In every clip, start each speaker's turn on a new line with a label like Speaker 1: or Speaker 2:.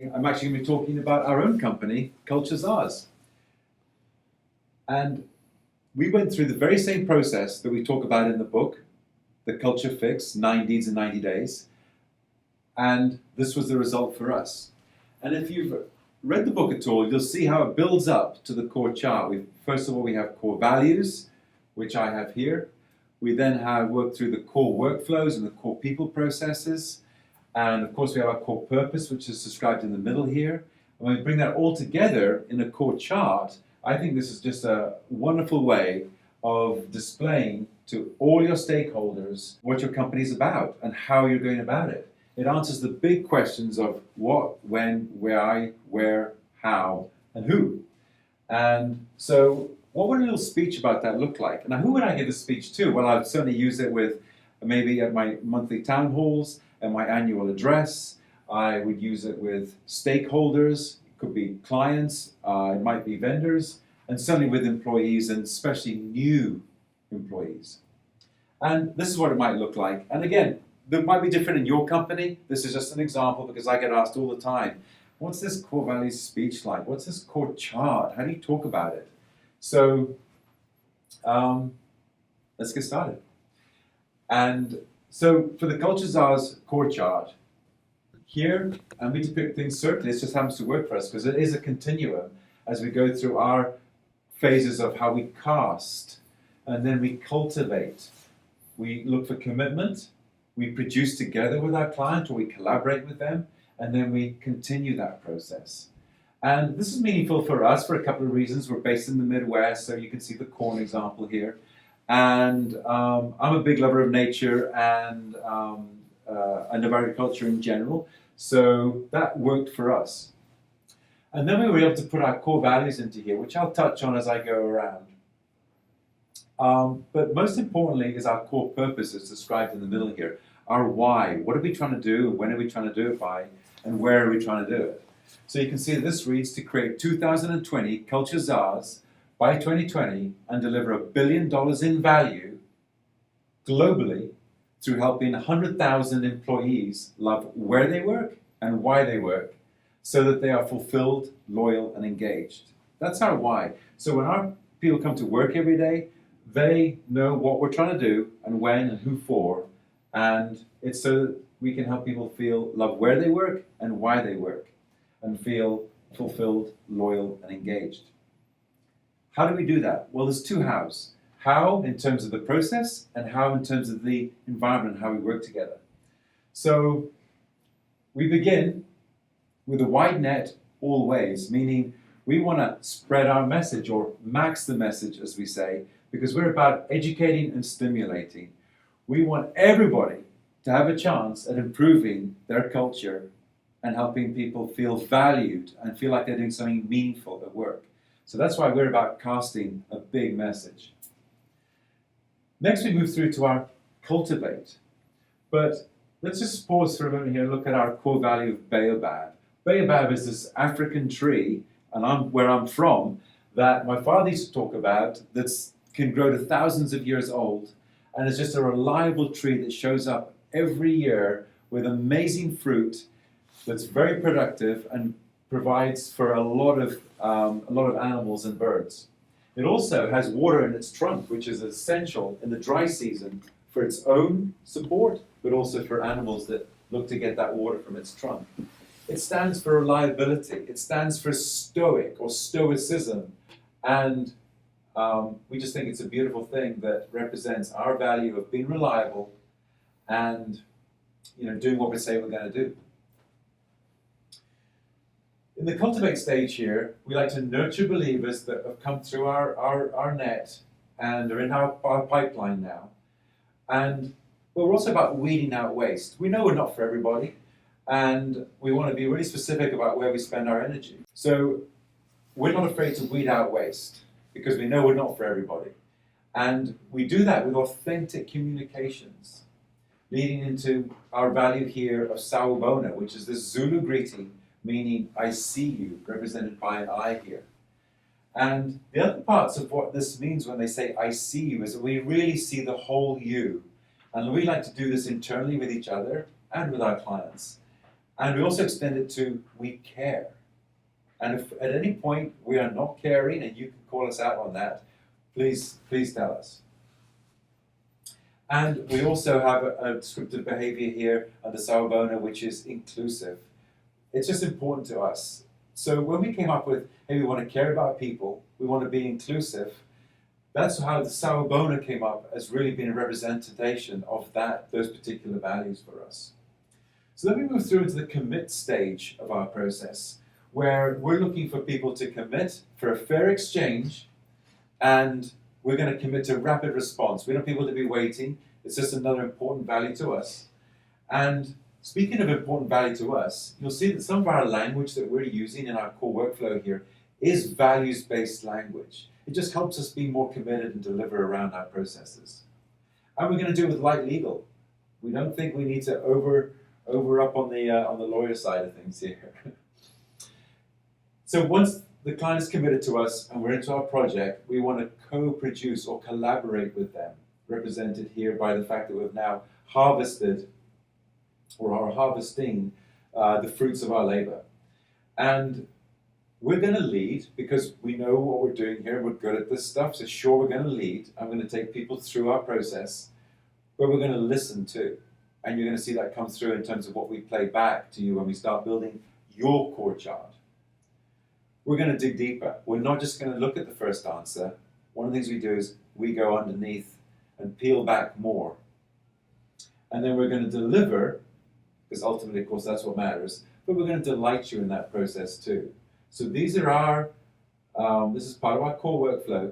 Speaker 1: I'm actually going to be talking about our own company, Czars. And we went through the very same process that we talk about in the book, The Culture Fix, 9 Deeds in 90 Days. And this was the result for us. And if you've read the book at all, you'll see how it builds up to the core chart. First of all, we have core values, which I have here. We then have worked through the core workflows and the core people processes. And of course, we have our core purpose, which is described in the middle here. And when we bring that all together in a core chart, I think this is just a wonderful way of displaying to all your stakeholders what your company is about and how you're going about it. It answers the big questions of what, when, why, where, how, and who. And so what would a little speech about that look like? Now, who would I give a speech to? Well, I'd certainly use it with maybe at my monthly town halls, at my annual address. I would use it with stakeholders. It could be clients, it might be vendors, and certainly with employees, and especially new employees. And this is what it might look like. And again, that might be different in your company. This is just an example because I get asked all the time, what's this core values speech like? What's this core chart? How do you talk about it? So let's get started. And so for the Czars core chart, here, and we depict things certainly, it just happens to work for us because it is a continuum as we go through our phases of how we cast, and then we cultivate. We look for commitment, we produce together with our client, or we collaborate with them, and then we continue that process. And this is meaningful for us for a couple of reasons. We're based in the Midwest, so you can see the corn example here. And I'm a big lover of nature and of agriculture in general, so that worked for us. And then we were able to put our core values into here, which I'll touch on as I go around. But most importantly is our core purpose, as described in the middle here. Our why. What are we trying to do? When are we trying to do it by? And where are we trying to do it? So you can see this reads to create 2020 Czars by 2020 and deliver $1 billion in value globally through helping 100,000 employees love where they work and why they work so that they are fulfilled, loyal, and engaged. That's our why. So when our people come to work every day, they know what we're trying to do and when and who for, and it's so that we can help people love where they work and why they work and feel fulfilled, loyal, and engaged. How do we do that? Well, there's two hows. How in terms of the process and how in terms of the environment, how we work together. So we begin with a wide net always, meaning we want to spread our message or max the message, as we say, because we're about educating and stimulating. We want everybody to have a chance at improving their culture and helping people feel valued and feel like they're doing something meaningful at work. So that's why we're about casting a big message. Next, we move through to our cultivate. But let's just pause for a moment here and look at our core value of baobab. Baobab is this African tree, and where I'm from, that my father used to talk about, that can grow to thousands of years old, and it's just a reliable tree that shows up every year with amazing fruit that's very productive and provides for a lot of animals and birds. It also has water in its trunk, which is essential in the dry season for its own support, but also for animals that look to get that water from its trunk. It stands for reliability. It stands for stoic or stoicism. And we just think it's a beautiful thing that represents our value of being reliable and doing what we say we're going to do. In the cultivate stage here, we like to nurture believers that have come through our net and are in our pipeline now. And we're also about weeding out waste. We know we're not for everybody, and we want to be really specific about where we spend our energy. So we're not afraid to weed out waste because we know we're not for everybody. And we do that with authentic communications, leading into our value here of sawubona, which is this Zulu greeting, meaning I see you, represented by an I here. And the other parts of what this means when they say I see you is that we really see the whole you. And we like to do this internally with each other and with our clients. And we also extend it to we care. And if at any point we are not caring, and you can call us out on that, please tell us. And we also have a descriptive behavior here under Sawubona, which is inclusive. It's just important to us. So when we came up with, hey, we want to care about people, we want to be inclusive, that's how the Sawubona came up as really being a representation of those particular values for us. So then we move through into the commit stage of our process, where we're looking for people to commit for a fair exchange, and we're going to commit to rapid response. We don't want people to be waiting. It's just another important value to us. And speaking of important value to us, you'll see that some of our language that we're using in our core workflow here is values-based language. It just helps us be more committed and deliver around our processes. And we're going to do it with light legal. We don't think we need to over up on the lawyer side of things here. So once the client is committed to us and we're into our project, we want to co-produce or collaborate with them, represented here by the fact that we've now harvested or are harvesting the fruits of our labor. And we're going to lead because we know what we're doing here and we're good at this stuff. So sure, we're going to lead. I'm going to take people through our process, but we're going to listen too. And you're going to see that come through in terms of what we play back to you when we start building your core chart. We're going to dig deeper. We're not just going to look at the first answer. One of the things we do is we go underneath and peel back more. And then we're going to deliver, because ultimately, of course, that's what matters, but we're going to delight you in that process too. So these are this is part of our core workflow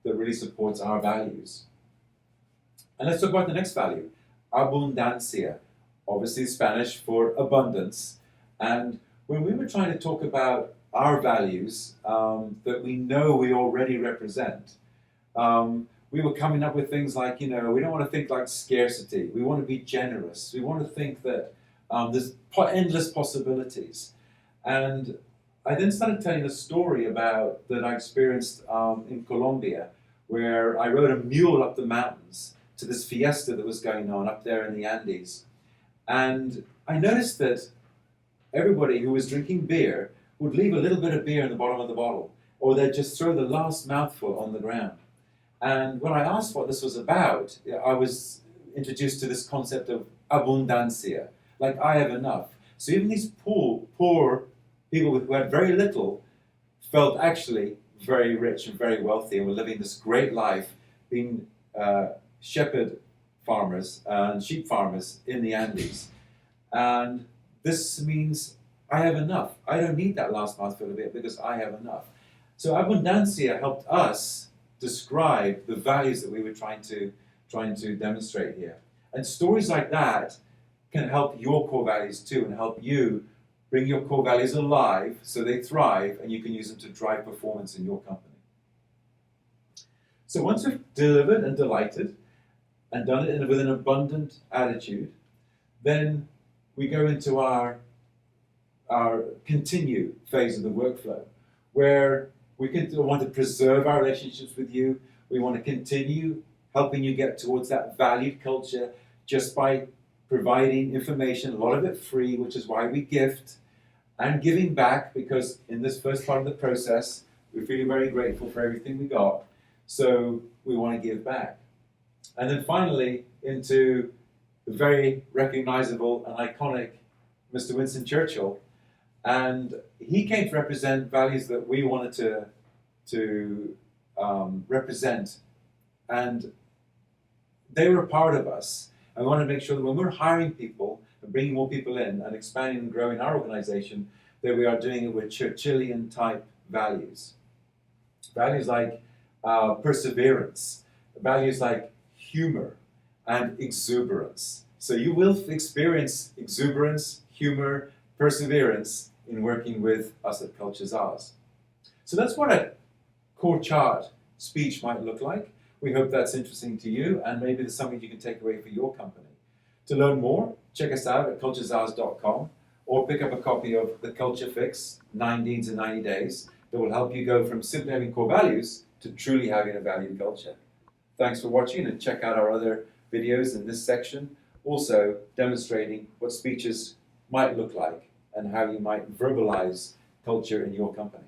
Speaker 1: that really supports our values. And let's talk about the next value, abundancia, obviously Spanish for abundance. And when we were trying to talk about our values that we know we already represent, we were coming up with things like, we don't want to think like scarcity. We want to be generous. We want to think that there's endless possibilities. And I then started telling a story that I experienced in Colombia, where I rode a mule up the mountains to this fiesta that was going on up there in the Andes. And I noticed that everybody who was drinking beer would leave a little bit of beer in the bottom of the bottle, or they'd just throw the last mouthful on the ground. And when I asked what this was about, I was introduced to this concept of abundancia, like I have enough. So even these poor people who had very little felt actually very rich and very wealthy and were living this great life, being shepherd farmers and sheep farmers in the Andes. And this means I have enough. I don't need that last mouthful of it because I have enough. So abundancia helped us describe the values that we were trying to demonstrate here. And stories like that can help your core values too, and help you bring your core values alive so they thrive and you can use them to drive performance in your company. So once we've delivered and delighted and done it with an abundant attitude, then we go into our continue phase of the workflow, where we want to preserve our relationships with you. We want to continue helping you get towards that valued culture just by providing information, a lot of it free, which is why we gift, and giving back, because in this first part of the process, we're feeling very grateful for everything we got, so we want to give back. And then finally, into the very recognizable and iconic Mr. Winston Churchill. And he came to represent values that we wanted to represent. And they were a part of us. And we wanted to make sure that when we're hiring people and bringing more people in and expanding and growing our organization, that we are doing it with Churchillian type values. Values like perseverance, values like humor and exuberance. So you will experience exuberance, humor, perseverance in working with us at Czars. So that's what a core chart speech might look like. We hope that's interesting to you, and maybe there's something you can take away for your company. To learn more, check us out at culturezars.com, or pick up a copy of The Culture Fix, 9 Deeds in 90 Days, that will help you go from simply having core values to truly having a valued culture. Thanks for watching, and check out our other videos in this section, also demonstrating what speeches might look like and how you might verbalize culture in your company.